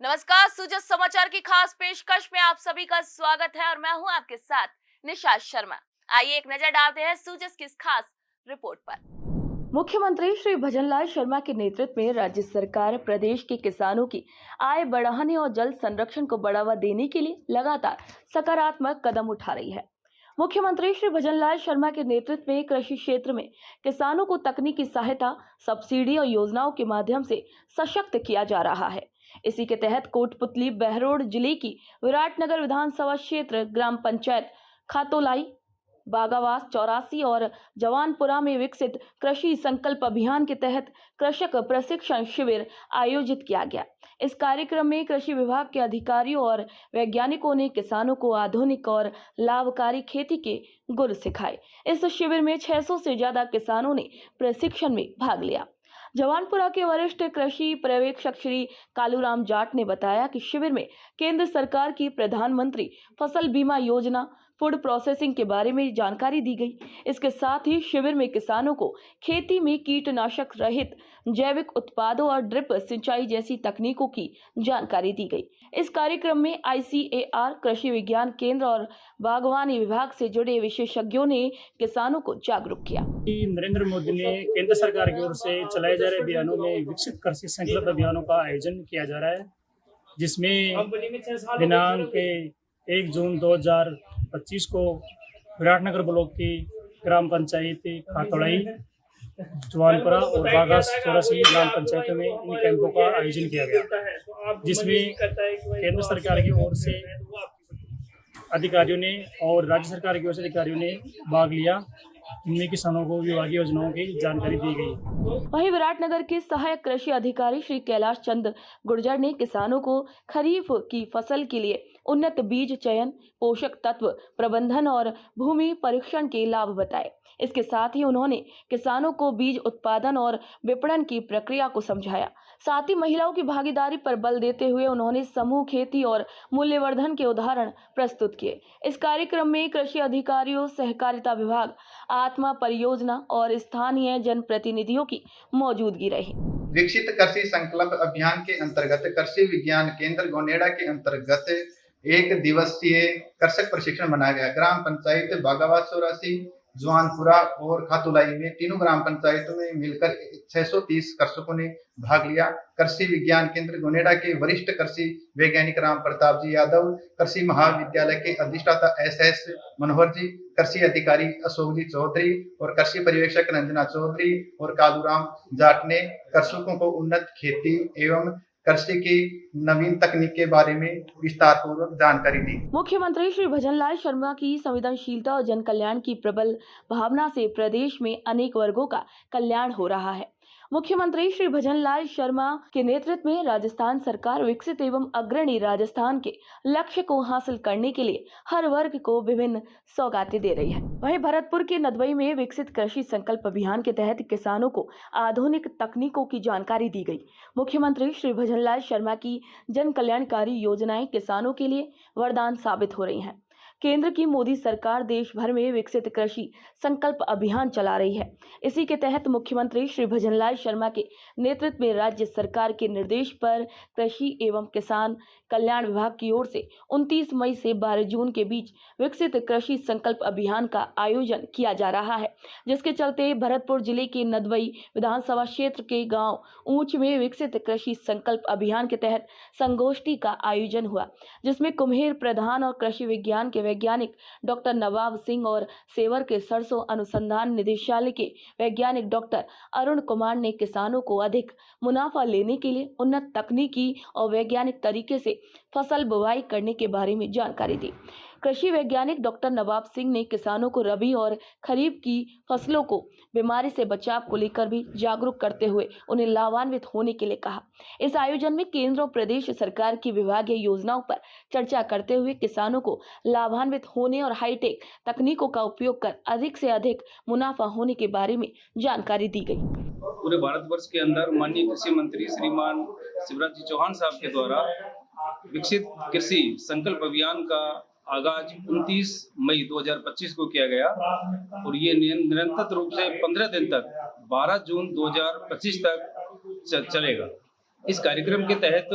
नमस्कार, सूजत समाचार की खास पेशकश में आप सभी का स्वागत है और मैं हूं आपके साथ निशा शर्मा। आइए एक नजर डालते हैं सूजत की इस खास रिपोर्ट पर। मुख्यमंत्री श्री भजनलाल शर्मा के नेतृत्व में राज्य सरकार प्रदेश के किसानों की आय बढ़ाने और जल संरक्षण को बढ़ावा देने के लिए लगातार सकारात्मक कदम उठा रही है। मुख्यमंत्री श्री भजनलाल शर्मा के नेतृत्व में कृषि क्षेत्र में किसानों को तकनीकी सहायता, सब्सिडी और योजनाओं के माध्यम से सशक्त किया जा रहा है। इसी के तहत कोटपुतली बहरोड जिले की विराटनगर विधानसभा क्षेत्र ग्राम पंचायत खातोलाई, बागावास 84 और जवानपुरा में विकसित कृषि संकल्प अभियान के तहत कृषक प्रशिक्षण शिविर आयोजित किया गया। इस कार्यक्रम में कृषि विभाग के अधिकारियों और वैज्ञानिकों ने किसानों को आधुनिक और लाभकारी खेती के गुर सिखाए। इस शिविर में 600 से ज्यादा किसानों ने प्रशिक्षण में भाग लिया। जवानपुरा के वरिष्ठ कृषि पर्यवेक्षक श्री कालूराम जाट ने बताया कि शिविर में केंद्र सरकार की प्रधानमंत्री फसल बीमा योजना, फूड प्रोसेसिंग के बारे में जानकारी दी गई। इसके साथ ही शिविर में किसानों को खेती में कीटनाशक रहित जैविक उत्पादों और ड्रिप सिंचाई जैसी तकनीकों की जानकारी दी गई। इस कार्यक्रम में ICAR, कृषि विज्ञान केंद्र और बागवानी विभाग से जुड़े विशेषज्ञों ने किसानों को जागरूक किया। नरेंद्र मोदी ने केंद्र सरकार की ओर से चलाए जा रहे अभियानों में विकसित कृषि संकल्प अभियानों का आयोजन किया जा रहा है, जिसमें दिनांक 1 जून 2025 को विराटनगर ब्लॉक की ग्राम पंचायत खातोड़ाई, जवानपुरा और बागास 84 ग्राम पंचायतों में इन कैंपों का आयोजन किया गया, जिसमें केंद्र सरकार की ओर से अधिकारियों ने और राज्य सरकार की ओर से अधिकारियों ने भाग लिया। इनमें किसानों को विभागीय योजनाओं की जानकारी दी गई। वहीं विराटनगर के सहायक कृषि अधिकारी श्री कैलाश चंद गुर्जर ने किसानों को खरीफ की फसल के लिए उन्नत बीज चयन, पोषक तत्व प्रबंधन और भूमि परीक्षण के लाभ बताए। इसके साथ ही उन्होंने किसानों को बीज उत्पादन और विपणन की प्रक्रिया को समझाया। साथ ही महिलाओं की भागीदारी पर बल देते हुए उन्होंने समूह खेती और मूल्यवर्धन के उदाहरण प्रस्तुत किए। इस कार्यक्रम में कृषि अधिकारियों, सहकारिता विभाग, आत्मा परियोजना और स्थानीय जनप्रतिनिधियों की मौजूदगी रही। विकसित कृषि संकल्प अभियान के अंतर्गत कृषि विज्ञान केंद्र गोनेडा के अंतर्गत 1 दिवसीय कृषक प्रशिक्षण मनाया गया। ग्राम पंचायत बागावास 84, जवानपुरा और खातुलाई में तीनों ग्राम पंचायतों में मिलकर 630 कृषकों ने भाग लिया। कृषि विज्ञान केंद्र गोनेडा के वरिष्ठ कृषि वैज्ञानिक राम प्रताप जी यादव, कृषि महाविद्यालय के अधिष्ठाता SS मनोहर जी, कृषि अधिकारी अशोक जी चौधरी और कृषि पर्यवेक्षक रंजना चौधरी और कालूराम जाट ने कृषकों को उन्नत खेती एवं कृषि की नवीन तकनीक के बारे में विस्तार पूर्वक जानकारी दी। मुख्यमंत्री श्री भजनलाल शर्मा की संवेदनशीलता और जन कल्याण की प्रबल भावना से प्रदेश में अनेक वर्गों का कल्याण हो रहा है। मुख्यमंत्री श्री भजनलाल शर्मा के नेतृत्व में राजस्थान सरकार विकसित एवं अग्रणी राजस्थान के लक्ष्य को हासिल करने के लिए हर वर्ग को विभिन्न सौगातें दे रही है। वहीं भरतपुर के नदवई में विकसित कृषि संकल्प अभियान के तहत किसानों को आधुनिक तकनीकों की जानकारी दी गई। मुख्यमंत्री श्री भजनलाल शर्मा की जन कल्याणकारी योजनाएं किसानों के लिए वरदान साबित हो रही हैं। केंद्र की मोदी सरकार देश भर में विकसित कृषि संकल्प अभियान चला रही है। इसी के तहत मुख्यमंत्री श्री भजनलाल शर्मा के नेतृत्व में राज्य सरकार के निर्देश पर कृषि एवं किसान कल्याण विभाग की ओर से 29 मई से 12 जून के बीच विकसित कृषि संकल्प अभियान का आयोजन किया जा रहा है, जिसके चलते भरतपुर जिले के नदवई विधानसभा क्षेत्र के गांव ऊंच में विकसित कृषि संकल्प अभियान के तहत संगोष्ठी का आयोजन हुआ, जिसमें कुम्हेर प्रधान और कृषि विज्ञान के वैज्ञानिक डॉक्टर नवाब सिंह और सेवर के सरसों अनुसंधान निदेशालय के वैज्ञानिक डॉक्टर अरुण कुमार ने किसानों को अधिक मुनाफा लेने के लिए उन्नत तकनीकी और वैज्ञानिक तरीके से फसल बुवाई करने के बारे में जानकारी दी। कृषि वैज्ञानिक डॉक्टर नवाब सिंह ने किसानों को रबी और खरीफ की फसलों को बीमारी से बचाव को लेकर भी जागरूक करते हुए उन्हें लाभान्वित होने के लिए कहा। इस आयोजन में केंद्र और प्रदेश सरकार की विभागीय योजनाओं पर चर्चा करते हुए किसानों को लाभान्वित होने और हाईटेक तकनीकों का उपयोग कर अधिक से अधिक मुनाफा होने के बारे में जानकारी दी गई। पूरे भारतवर्ष के अंदर माननीय कृषि मंत्री श्रीमान शिवराज जी चौहान साहब के द्वारा विकसित कृषि संकल्प अभियान का आगाज 29 मई 2025 को किया गया और ये निरंतर रूप से 15 दिन तक 12 जून 2025 तक चलेगा। इस कार्यक्रम के तहत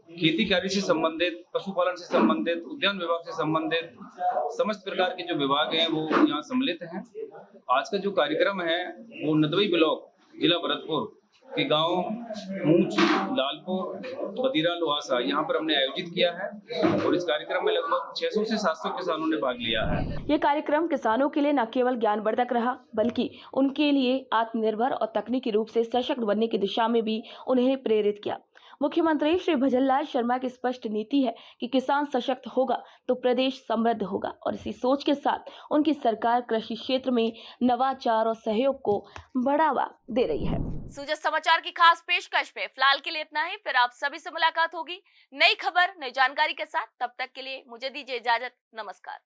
खेती कार्य से संबंधित, पशुपालन से संबंधित, उद्यान विभाग से संबंधित समस्त प्रकार के जो विभाग हैं वो यहाँ सम्मिलित हैं। आज का जो कार्यक्रम है वो नदवई ब्लॉक जिला भरतपुर के गांव मूंच, लालपुर, बदीरा, लोहासा यहाँ पर हमने आयोजित किया है और इस कार्यक्रम में लगभग 600 से 700 किसानों ने भाग लिया है। ये कार्यक्रम किसानों के लिए न केवल ज्ञानवर्धक रहा बल्कि उनके लिए आत्मनिर्भर और तकनीकी रूप से सशक्त बनने की दिशा में भी उन्हें प्रेरित किया। मुख्यमंत्री श्री भजनलाल शर्मा की स्पष्ट नीति है कि किसान सशक्त होगा तो प्रदेश समृद्ध होगा और इसी सोच के साथ उनकी सरकार कृषि क्षेत्र में नवाचार और सहयोग को बढ़ावा दे रही है। सूजत समाचार की खास पेशकश में फिलहाल के लिए इतना ही। फिर आप सभी से मुलाकात होगी नई खबर, नई जानकारी के साथ। तब तक के लिए मुझे दीजिए इजाजत। नमस्कार।